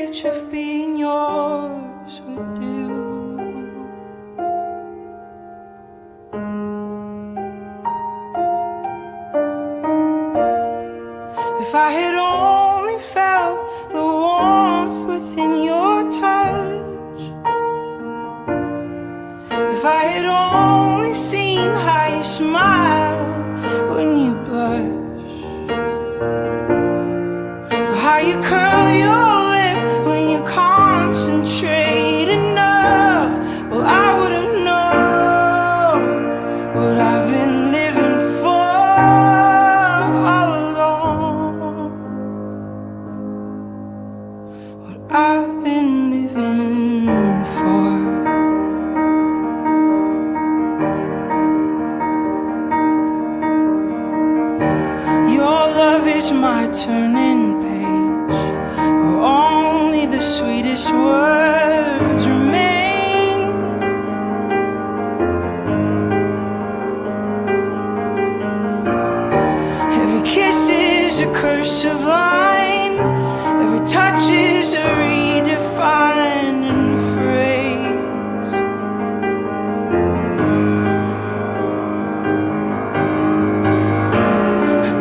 privilege of being yours would do. If I had only felt the warmth within your touch, if I had only seen how you smile when you blush, or how you curl your lip when you concentrate enough, well, I would have known what I've been living for all along. What I've been living for. Your love is my turning page, where only the sweetest words remain. Every kiss is a cursive line, every touch is a redefining phrase.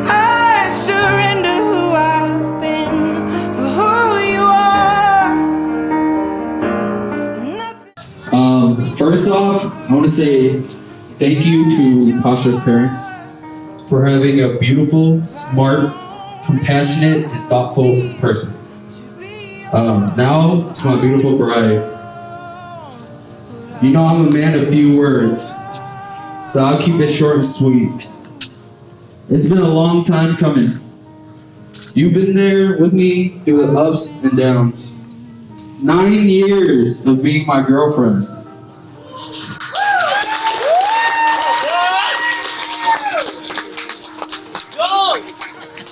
I surrender who I've been for who you are. Nothing. First off, I want to say thank you to Pasha's parents for having a beautiful, smart, compassionate, and thoughtful person. Now to my beautiful bride. You know I'm a man of few words, so I'll keep it short and sweet. It's been a long time coming. You've been there with me through the ups and downs. 9 years of being my girlfriend.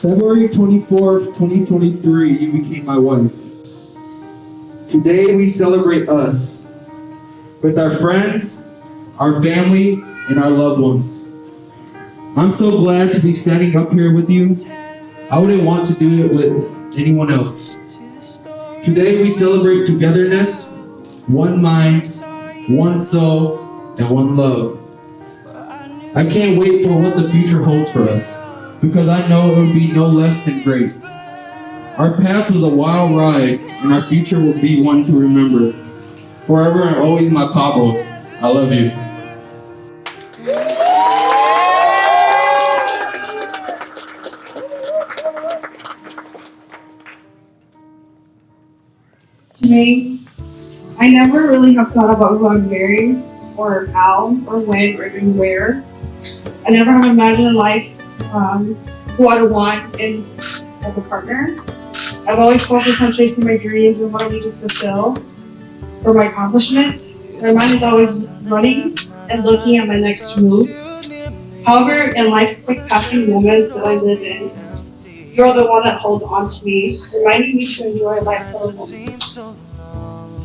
February 24th, 2023, you became my wife. Today we celebrate us with our friends, our family, and our loved ones. I'm so glad to be standing up here with you. I wouldn't want to do it with anyone else. Today we celebrate togetherness, one mind, one soul, and one love. I can't wait for what the future holds for us, because I know it will be no less than great. Our past was a wild ride, and our future will be one to remember. Forever and always, my Pablo. I love you. To me, I never really have thought about who I'm marrying, or how, or when, or even where. I never have imagined a life who I'd want in as a partner. I've always focused on chasing my dreams and what I need to fulfill for my accomplishments. My mind is always running and looking at my next move. However, in life's quick passing moments that I live in, you're the one that holds on to me, reminding me to enjoy life's little moments.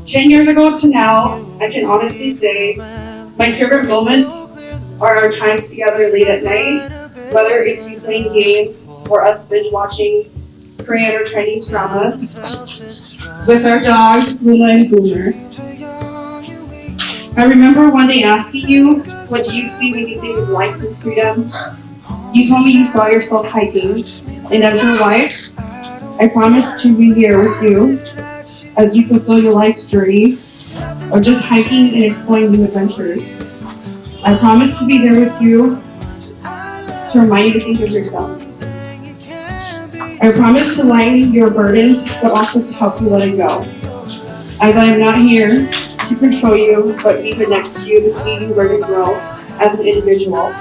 10 years ago to now, I can honestly say my favorite moments are our times together late at night, whether it's you playing games or us binge watching Korean or Chinese dramas with our dogs, Luna and Boomer. I remember one day asking you, what do you see when you think of life and freedom? You told me you saw yourself hiking, and as your wife, I promise to be here with you as you fulfill your life's journey, or just hiking and exploring new adventures. I promise to be there with you to remind you to think of yourself. I promise to lighten your burdens, but also to help you let it go. As I am not here to control you, but even next to you to see you learn and grow as an individual.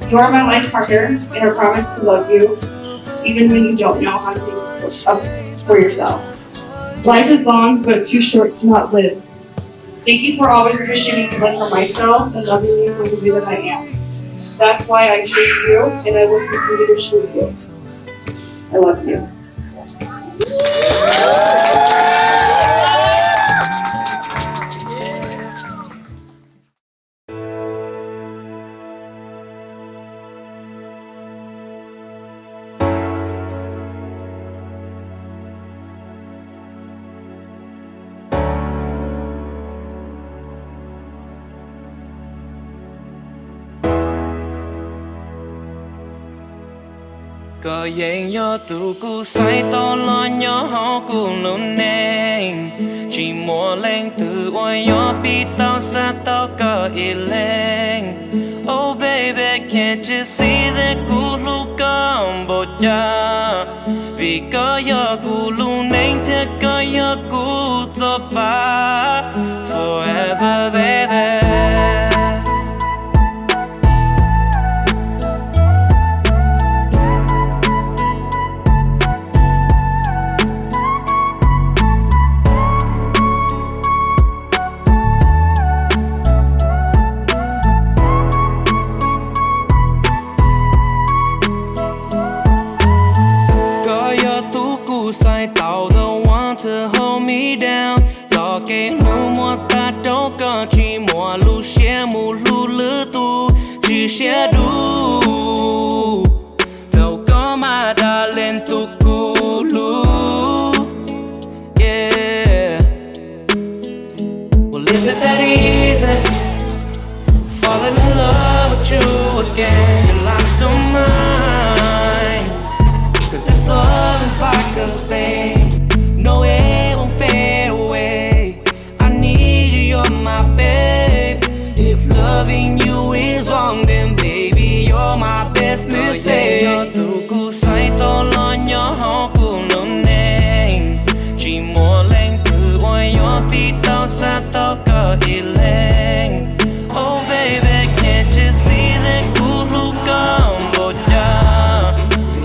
You are my life partner, and I promise to love you, even when you don't know how to think up for yourself. Life is long, but too short to not live. Thank you for always pushing me to live for myself and loving me for the way that I am. That's why I choose you, and I will continue to choose you. I love you. có yên nhớ tu cú say to lo nhớ họ cú nôn neng chỉ mua lên từ oi nhớ bị tao xa tao có ý lên oh baby can't you see that cú lu con bột cha vì có nhớ cú lu neng thế có nhớ cú cho ba forever baby. I don't want to hold me down. Lo cái nu mua ta đâu có chỉ mua lu xe mu lu lư tu chỉ xe đủ. Đâu có mà đã lên tu cu lu. Yeah. Well, is it that easy? Falling in love with you again. You're locked on mine. 'Cause this love is like a stain. No, it won't fade away. I need you, you're my babe. If loving you is wrong, then baby, you're my best mistake. You're too cool, say to lo nhớ họ cũng nôn neng. Chỉ mua lên từ oi nhớ bị tao xa tao có ý lên. Oh baby, can't you see that cool look on board ya?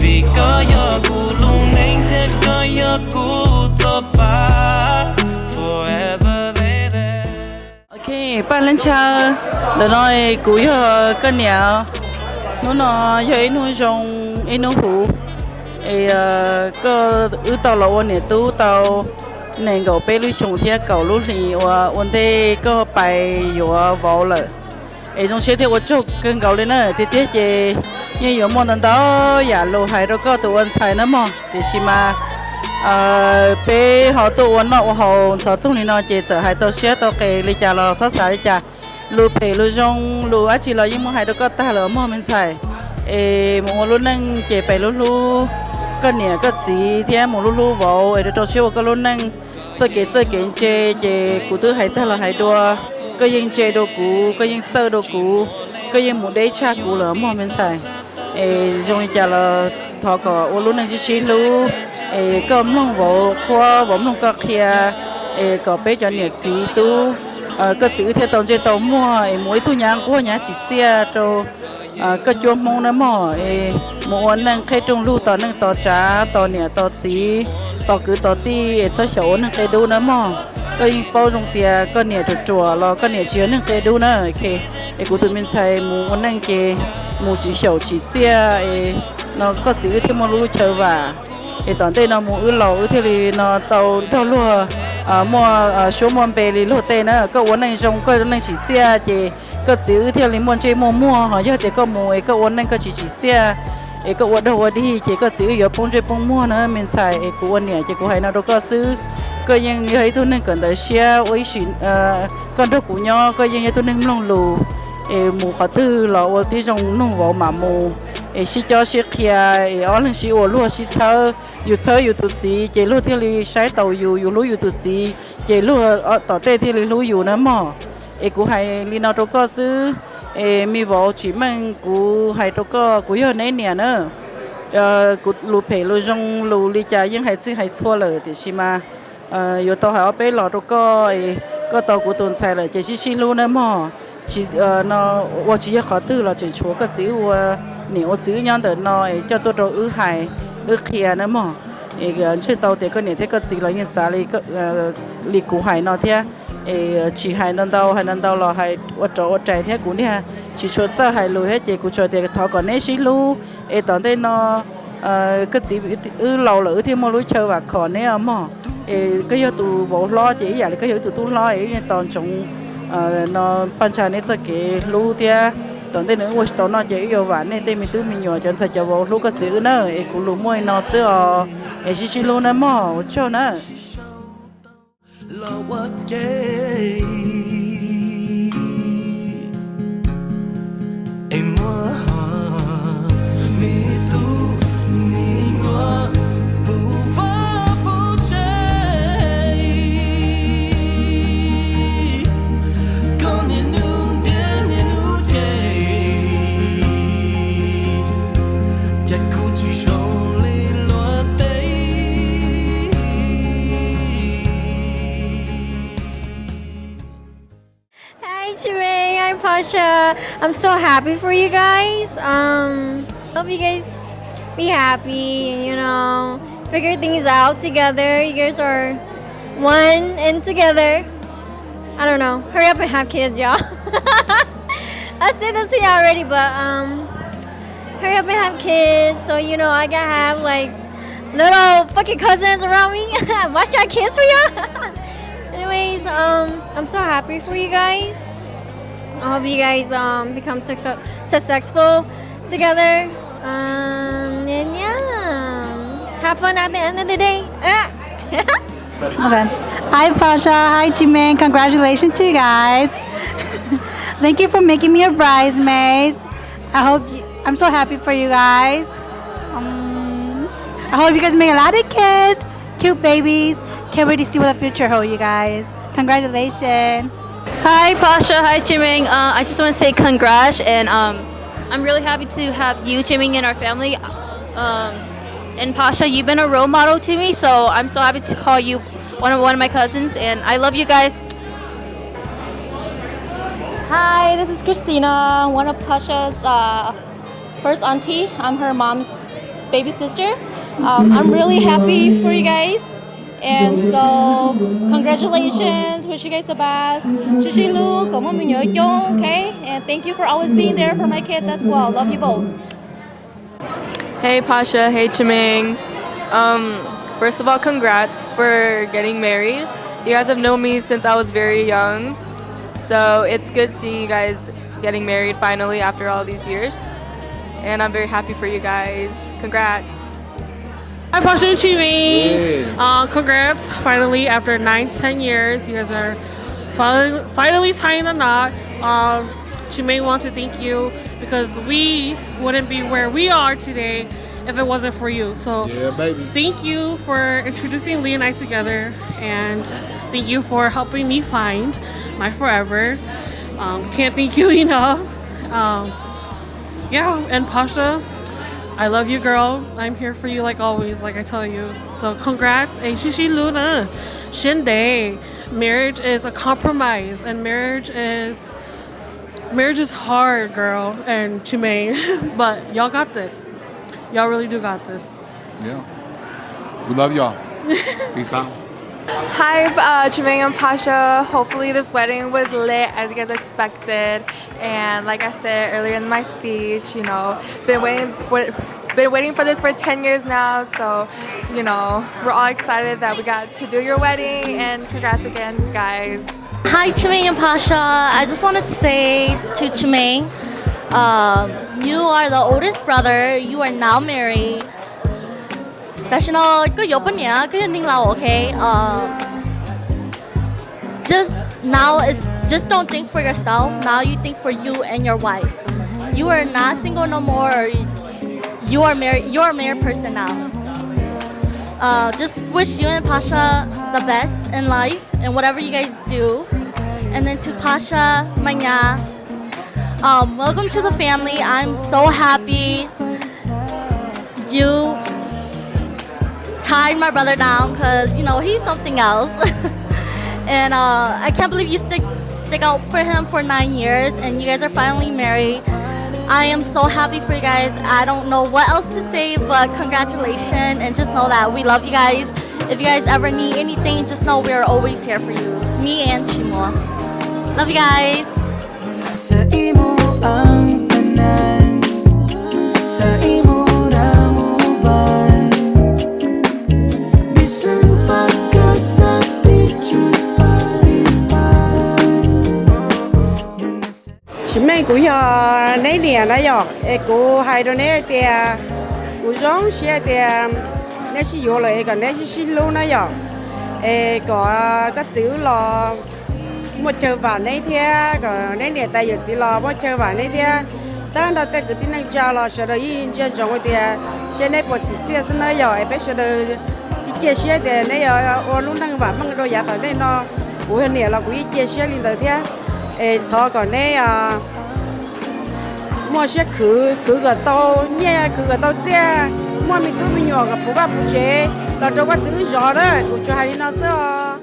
Vì có nhớ cool luôn nên thế có nhớ cool to ba forever baby. Ok, bạn lên cha để nói cuối cái nhà nó thấy nó trong nó hủ có ứ tàu là nè tú tàu nên cậu bé lui trồng theo cậu lúc thì ôn thế có bài vừa vào rồi trong xe theo chụp cân cậu lên nữa thì tiếc gì như vừa món đó giả lộ hay đó có tụi anh xài nữa mà thì xí mà bé họ tụi anh nó họ thọ tung thì nó chỉ sợ hai tàu xe tàu kề đi chả là thoát xài đi chả lù phê lù rong lù á chỉ là những món hay đó có ta là món mình xài một lúc nâng chỉ phải lúc cái nè cái gì thì một lúc vào để cho siêu cái lúc nâng chơi cái chơi cụ tư hay ta là hay đua cái những chơi đồ cũ cái những chơi đồ cũ cái những một đấy cha cũ là món mình xài trong chả là thọ có một lúc nâng chỉ xin lu có mong vào khoa vào mong cái kia có bé cho nè chỉ tu cái chữ theo tàu chơi tàu mua mỗi thu nhang của nhà chỉ xe cho cái chuông mong nó mỏ một năng khai trong lưu tàu năng tàu trả tàu nè tàu chỉ tàu cứ tàu ti số số năng khai đu nó mỏ cái bao trong tiền cái nè trượt chùa lo cái nè chứa năng khai đu nữa ok của tụi mình xài một năng cái một chỉ số chỉ xe nó có chữ theo một lưu chờ và toàn tên nó một lẩu thì nó tàu tàu lúa mua số món bè thì lúa tên nữa cái uốn này trong cái này chỉ xe thì cái chữ theo liên môn chơi mua họ giờ chỉ có mua cái uốn này cái chỉ xe cái uốn đầu đi chỉ có chữ giờ phong chơi phong mua nữa mình xài cái uốn này chỉ có hay nó đâu có xứ cái những cái tôi nên cần tới xe uy tín con đâu cũng nhau cái những cái tôi nên long lù mù khá tư là uốn tí trong nông vào mà mù xí cho xí kia ở lần xí uốn lúa xí thơ yêu tụt gì chỉ lúa theo li sai tàu yêu lúa yêu tụt gì chỉ lúa ở tàu tê theo li lúa yêu nữa mà cú hay li nào đâu có xứ mi vào chỉ mang cú hay đâu có cú giờ này nè nữa cú lúa phê lúa rong lúa li chả nhưng hay xí hay xua lời thì xí mà yêu tàu hay ở bên lò đâu có tàu cú tuần xài là chỉ xí lúa nữa mà chỉ nó chỉ có từ là chỉ chúa cái chữ nếu chữ nhân từ nó cho tôi đồ hài kia nữa mà trên tàu thì cái này thế cái gì là như sao li củ hải nó thế chỉ hải nâng đầu là hải ở trái thế cũ nè chỉ cho ra hải lùi hết chỉ cũ cho thì thọ còn nấy xí lu tận đây nó cái gì lâu lử thêm một lối chơi và còn nấy mà cái giờ tụ bộ lo chỉ vậy cái giờ tụ lo ấy toàn trong nó ban trái nấy cái lu thế tận đây nữa tàu nó chỉ yêu vạn nên mình tự mình nhỏ cho sẽ cho bộ lu cái chữ nữa cũng lu môi nó sữa xí lu nữa mà cho nữa love what gave em mua mi tu Hi, Chimay. Hi, Pasha. I'm so happy for you guys. Hope you guys be happy and, figure things out together. You guys are one and together. I don't know. Hurry up and have kids, y'all. I said this to y'all already, but hurry up and have kids. So, I can have like little fucking cousins around me. Watch out kids for y'all. Anyways, I'm so happy for you guys. I hope you guys become successful together. And yeah, have fun at the end of the day. Okay. Hi, Pasha. Hi, Jimin. Congratulations to you guys. Thank you for making me a bridesmaid. I'm so happy for you guys. I hope you guys make a lot of kids, cute babies. Can't wait to see what the future holds, you guys. Congratulations. Hi, Pasha. Hi, Jimin. I just want to say congrats, and I'm really happy to have you, Jimin, in our family. And Pasha, you've been a role model to me, so I'm so happy to call you one of my cousins, and I love you guys. Hi, this is Christina, one of Pasha's first auntie. I'm her mom's baby sister. I'm really happy for you guys. And so, congratulations. Wish you guys the best. Shishilu, como mi nhớ, okay? And thank you for always being there for my kids as well. Love you both. Hey Pasha, hey Chiming. First of all, congrats for getting married. You guys have known me since I was very young. So it's good seeing you guys getting married finally after all these years. And I'm very happy for you guys. Congrats. Hi, Pasha and Chiming. Congrats. Finally, after 9 to 10 years, you guys are finally tying the knot. Chiming wants to thank you because we wouldn't be where we are today if it wasn't for you. So thank you for introducing Lee and I together, and thank you for helping me find my forever. Can't thank you enough. And Pasha, I love you, girl. I'm here for you like always, like I tell you. So congrats. Shishi Luna. Shinde. Marriage is a compromise, and marriage is hard, girl. And Chimay. But y'all got this. Y'all really do got this. Yeah. We love y'all. Peace out. Hi, Chiming and Pasha. Hopefully this wedding was lit as you guys expected. And like I said earlier in my speech, been waiting for this for 10 years now. So, we're all excited that we got to do your wedding. And congrats again, guys. Hi, Chiming and Pasha. I just wanted to say to Chiming, you are the oldest brother. You are now married. Okay? Just don't think for yourself. Now you think for you and your wife. You are not single no more. You are married. You are a married person now. Just wish you and Pasha the best in life and whatever you guys do. And then to Pasha, Manya, welcome to the family. I'm so happy you tied my brother down because, he's something else. And I can't believe you stick out for him for 9 years and you guys are finally married. I am so happy for you guys. I don't know what else to say, but congratulations, and just know that we love you guys. If you guys ever need anything, just know we're always here for you. Me and Chimo. Love you guys. Sa imo ang tanan, sa imo ramuban, bisan pagkasapit yung chị mấy cũng giờ nấy liền đó giờ, cô hai đứa này thì cô giống xe thì nấy xí vô lại còn nấy xí luôn đó giờ, có các thứ là một chơi vào nấy thế, còn nấy liền tay giờ chỉ là một chơi vào nấy thế,当然在个地方家了，晓得以前种的，现在不直接是那样，别晓得这些的那样，我弄那个话，忙到也到那那，我年了，我一这些里头的。他个那呀，莫些去个到年去个到这，莫咪都咪鸟个不把不接，到这我只有晓得，我就还有那事哦。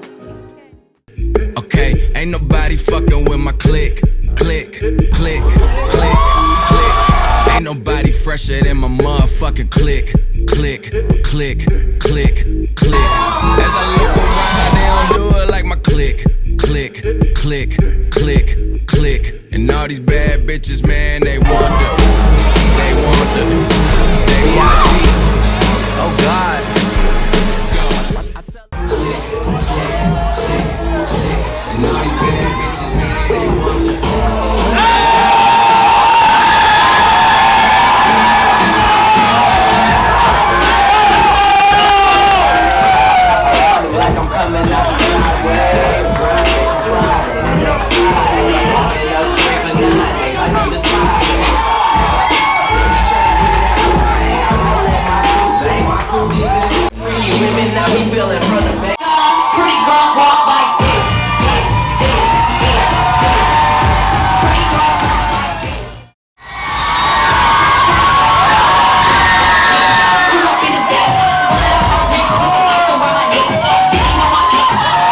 Okay, ain't nobody fucking with my click, click, click, click, click. Ain't nobody fresher than my motherfucking click, click, click, click, click. As I look around, they don't do it like my click, click, click, click, click. And all these bad bitches, man, they wonder, they watch me. Oh God. Click, click, click, click. And all these bad bitches, man, they wonder. Like I'm coming out the driveways, grinding from Friday to next Friday. Walking up straight for 9 days, I need a spot. Free women, now we feeling from the back. Pretty girls walk like this. Pretty girls walk like this. Pull up in the back, pull it up my wrist, somewhere my neck. Shitting on my ass,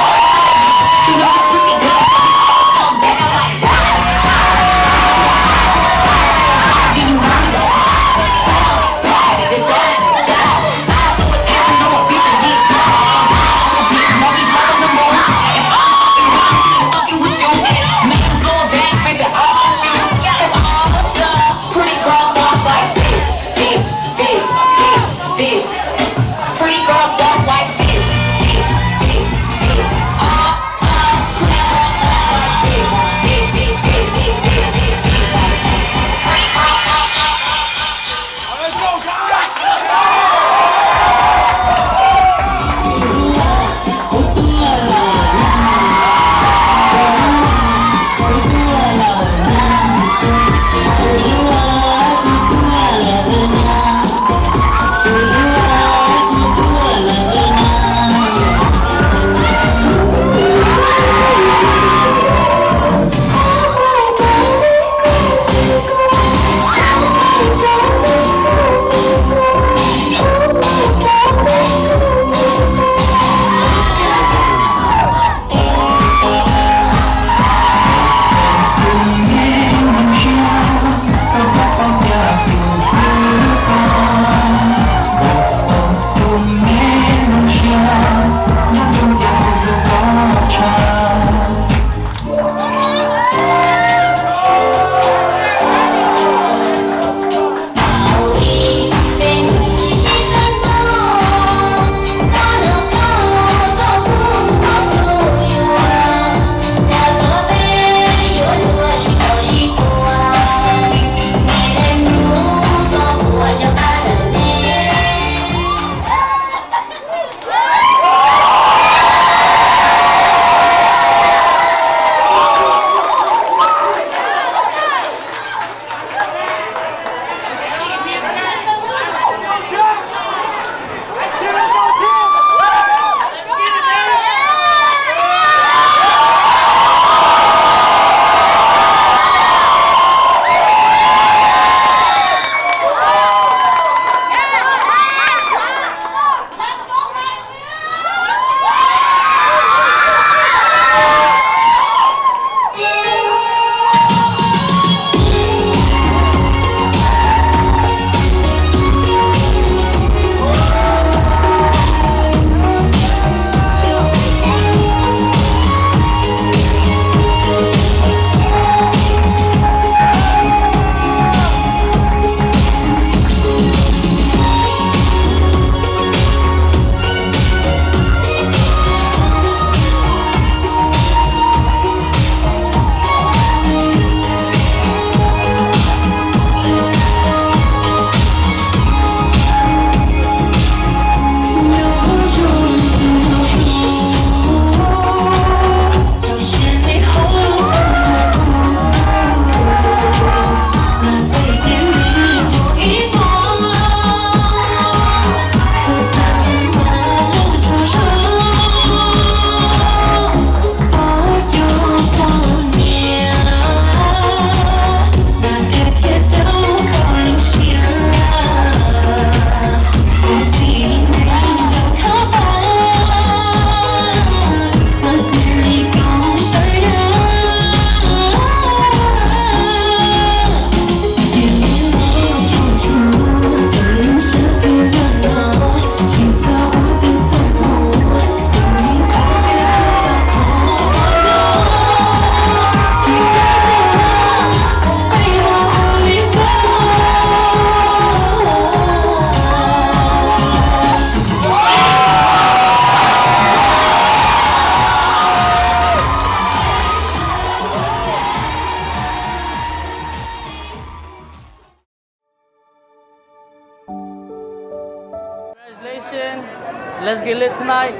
Let's get lit tonight.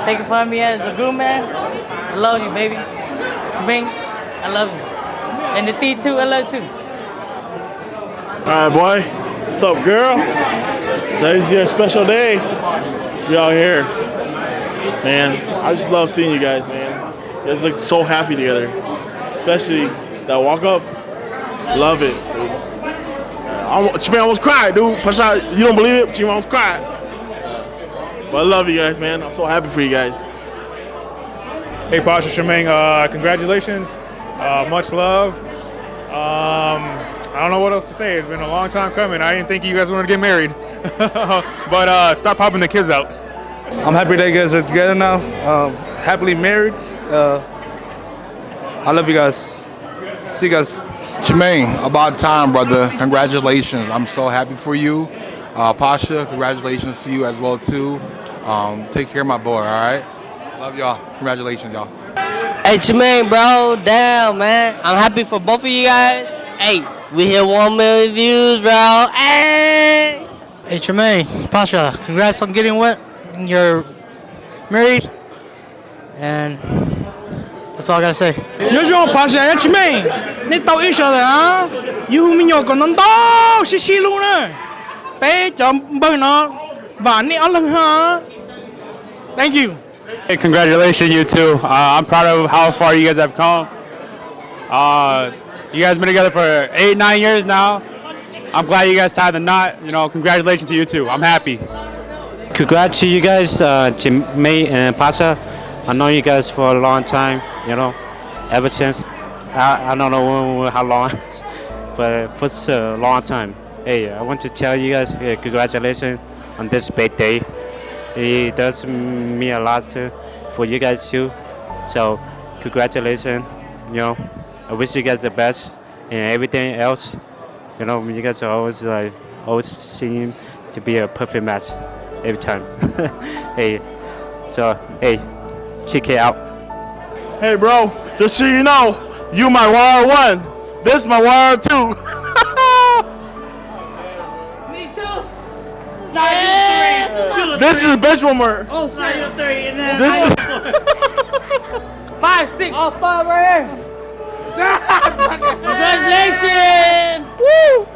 Thank you for having me as a groom man. I love you, baby. Jermaine, I love you. And the T too, I love you too. All right, boy. What's up, girl? Today's your special day. We out here. Man, I just love seeing you guys, man. You guys look so happy together. Especially that walk up. Love it, dude. Chimay almost cried, dude. Pasha, you don't believe it, but Chimay almost cried. But I love you guys, man. I'm so happy for you guys. Hey, Pasha Chimay, congratulations. Much love. I don't know what else to say. It's been a long time coming. I didn't think you guys wanted to get married. But start popping the kids out. I'm happy that you guys are together now. Happily married. I love you guys. See you guys. Chimay, about time, brother. Congratulations. I'm so happy for you. Pasha, congratulations to you as well, too. Take care of my boy, all right? Love y'all. Congratulations, y'all. Hey, Chimay, bro. Damn, man. I'm happy for both of you guys. Hey, we hit 1 million views, bro. Hey! Hey, Chimay, Pasha, congrats on getting wet. You're married. And that's all I gotta say. Nhớ cho Pasha em Chimay. Nên tao ít sợ hả? You mình nhỏ còn non to, xí luôn nè. Bé chậm bơi nó và nè ăn lần hả? Thank you. Hey, congratulations, you two. I'm proud of how far you guys have come. You guys been together for 8-9 years now. I'm glad you guys tied the knot. You know, congratulations to you two. I'm happy. Congrats to you guys, Chimay and Pasha. I know you guys for a long time, you know, ever since, I don't know how long, but for such a long time. Hey, I want to tell you guys, congratulations on this big day. It does mean a lot for you guys too. So, congratulations, you know, I wish you guys the best and everything else. You know, you guys are always seem to be a perfect match every time. Hey, so, hey, check it out. Hey, bro, just so you know, you my wire 1. This my wire 2. Me too. This is bench warmer. Oh, sorry, you're 3. And then This is 5, 6. Oh, 5 right here. Congratulations. Woo.